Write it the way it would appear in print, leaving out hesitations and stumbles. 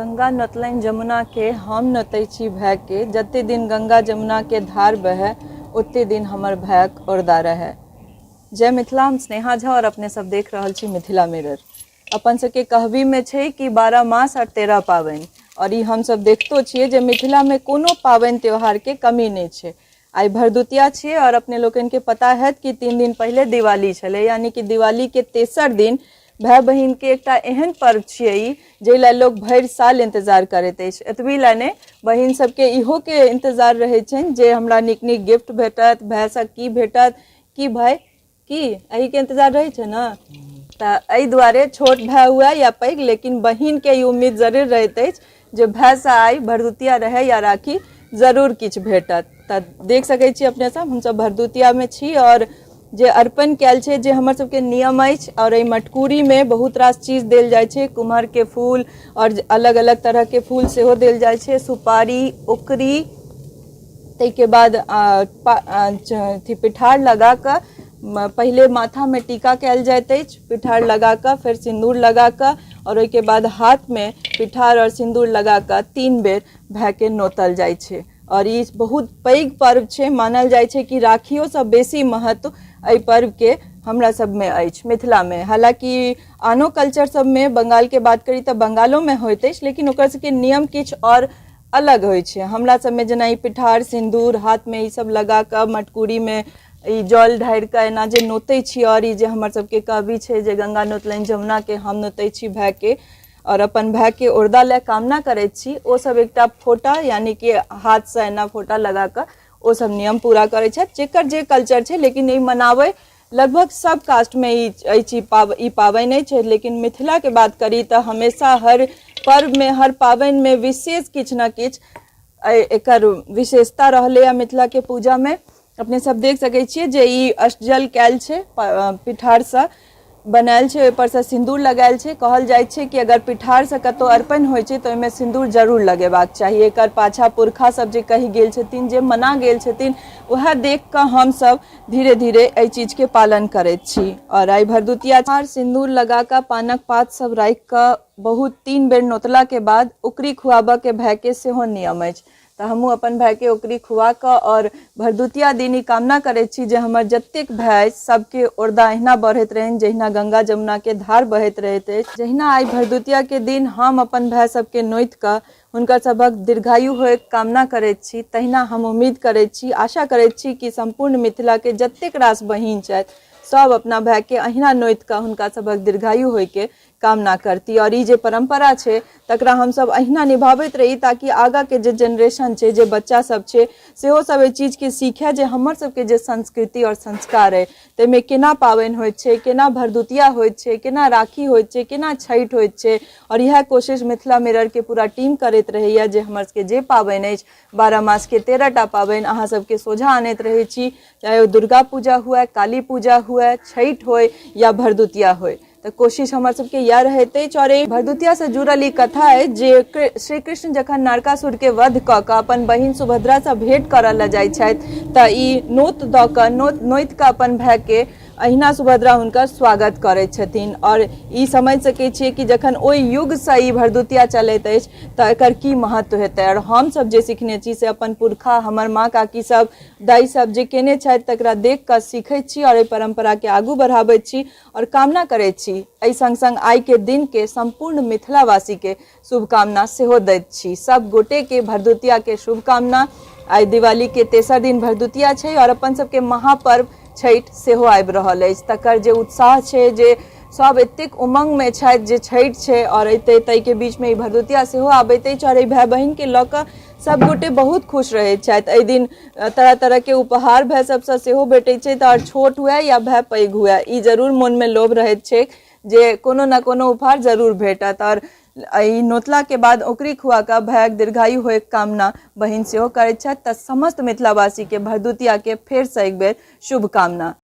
गंगा नोतलनि जमुना के हम नोतै छी भाय के, जते दिन गंगा जमुना के धार बहे ओते दिन हमर भायक ओरदा रहे। जय मिथिला, हम स्नेहा झा और अपने सब देख रहल छी मिथिला मिरर। अपन सबके कहबी में छै कि 12 मास और 13 पाबनि, और ई हम सब देखतो छियै जे मिथिला में कोनो पाबनि त्योहार के कमी नहीं छै। आई भरदुतिया छियै और अपने लोगन के पता है कि 3 दिन पहले दिवाली छलै, यानी कि दिवाली के तेसर दिन भाई बहिन के एकटा एहन पर्व छियै जे ला लोग भरि साल इंतजार करैत अछि। एतबी ला नहीं, बहिन सबके इहो के इंतजार रहे छनि जे हमरा नीक नीक गिफ्ट भेटत, भाई सब की भेटत, की भाई की एही के इंतजार रहे छै ना। त एहि दुआरे छोट भाई हुआ या पैघ, लेकिन बहिन के ई उम्मीद जरूर रहैत अछि जे भाई से आई भरदुतिया रहे या राखी जरूर किछु भेटत। त देख सकै छी अपने सब, हम सब भरदुतिया में छी और जे अर्पण कैल छै, जे हमर सबके नियम अछि। और एहि मटकूरी में बहुत रास चीज देल जाय छै, कुम्हर के फूल और अलग अलग तरह के फूल सेहो देल जाय छै, सुपारी, उकरी, तै के बाद पिठार लगा कर पहले माथा में टीका कैल जाइत अछि, पिठार लगा कर फिर सिंदूर लगा कर, और ओहि के बाद हाथ में पिठार और सिंदूर लगा कर 3 बेर भाई के नोतल जाय छै। और ई बहुत पैघ पर्व छै, मानल जाय छै कि राखियों से बेसी महत्व एहि पर्व के हमरा सब में अछि मिथिला में। हालांकि आनो कल्चर सब में, बंगाल के बात करी तो बंगालो में होइत अछि, लेकिन ओकर सबके नियम किछु और अलग होइ छै। हमरा सब में जेना ई पिठार, सिंदूर, हाथ में ई सब लगा कर मटकूरी में ई जल ढारि के एना जे नोतै छी, और ई जे हमर सबके कहबी छै जे गंगा नोतलनि जमुना के हम नोतै छी भाई के, और अपन भाई के ओरदा ले कामना करैत छी, ओ सब एकटा फोटा यानी कि हाथ से एना फोटा लगा कर ओ सब नियम पूरा करे छै। जेकर जे कल्चर छै, लेकिन ई मनावे लगभग सब कास्ट में ई पाबनि छै। लेकिन मिथिला के बात करी तो हमेशा हर पर्व में, हर पाबनि में विशेष किछु न किछु एकर विशेषता रहले है। मिथिला के पूजा में अपने सब देख सकै छियै जे ई अष्टजल कैल छै, पिठार से बनायल छै, ओहि पर से सिंदूर लगायल छै। कहल जाय छै कि अगर पिठार से कतौ अर्पण होइ छै तो ओहिमे सिंदूर जरूर लगेबाक चाहिए। एकर पाछा पुरखा सब जे कहि गेल छथिन, जे मना गेल छथिन, वह देख कर हम सब धीरे धीरे एहि चीज के पालन करैत छी। और आई भरदुतिया सिंदूर लगा कर पानक पात सब राखि कर बहुत 3 बेर नोतला के बाद उकरी खुआबा के भाई के सेहो नियम अछि। तो हमहू अपन भाई के उकरी खुआ कर और भरदुतिया दिन ई कामना करैत छी जे हमर जतेक भाई सबके ओरदा अहिना बढ़ैत रहनि, जहिना गंगा जमुना के धार बहैत रहैत अछि। जहिना आई भरदुतिया के दिन हम अपन भाई सबके नोति कर हुनकर सबक दीर्घायु होय कामना करैत छी, तहिना हम उम्मीद करैत छी, आशा करैत छी कि संपूर्ण मिथिला के जतेक रास बहिन छथि सब अपना भाई के अहिना नोति कर हुनका सबक दीर्घायु होय के कामना करती। और ई जे परंपरा छै तकरा हम सब अहिना निभावैत रही, ताकि आगा के जे जनरेशन छै, जे बच्चा सब छै, सेहो सब एहि चीज के सीखे जे हमर सबके जे संस्कृति और संस्कार है, ताहिमे केना पाबनि होइत छै, केना भरदुतिया होइत छै, केना राखी होइत छै, केना छठि होइत छै। और यह कोशिश मिथिला मिरर के पूरा टीम करैत रहैया जे हमर सबके जे पाबनि अछि, 12 मास के 13 टा पाबनि अहाँ सबके सोझा आनैत रहै छी, चाहे ओ दुर्गा पूजा हुए, काली पूजा हुए, छठि होय या भरदुतिया होय। तो कोशिश हमर सबके यह रहैत अछि। और भरदुतिया से जुड़ल ई कथा है जे श्री कृष्ण जखन नरकासुर के वध क के अपन बहिन सुभद्रा से भेंट करऽ ल जाय छथि, त ई नोत द के नोति के अपन भाई के अहिना सुभद्रा हुनकर स्वागत करैत छथिन। और ई समझ सकै छियै कि जखन ओहि युग से ई भरदुतिया चलैत अछि त एकर की महत्व हेतै। और हम सब जे सिखने छी से अपन पुरखा, हमर माँ काकी सब, दाई सब जे केने छथि तकरा देख कऽ सीखैत छी और एहि परंपरा के आगू बढ़ाबैत छी और कामना करैत छी। एहि संग संग आई के दिन के संपूर्ण मिथिलावासी के शुभकामना सेहो दैत छी। सब गोटे के भरदुतिया के शुभकामना। आई दिवाली के तेसर दिन भरदुतिया छै और अपन सबके महापर्व छठि सेहो आबि रहल अछि। तकर जे उत्साह छै, जे सब एतेक उमंग में छथि जे छठि छै और ताहि के बीच में ई भरदुतिया सेहो आबैत अछि। और एहि भाई बहिन के लऽ कऽ सब गोटे बहुत खुश रहैत छथि। एहि दिन तरह तरह के उपहार भाई सबसे सेहो भेटैत छै, और छोट हुए या भाई पैघ हुए, ई जरूर मन में लोभ रहैत छै जे कोनो न कोनो उपहार जरूर भेटत। और ई नोतला के बाद ओकरी खुआ का भाइक दीर्घायु होय कामना बहिन सेहो करैत छथि। तऽ समस्त मिथिलावासी के भरदुतिया के फेर से एक बेर शुभकामना।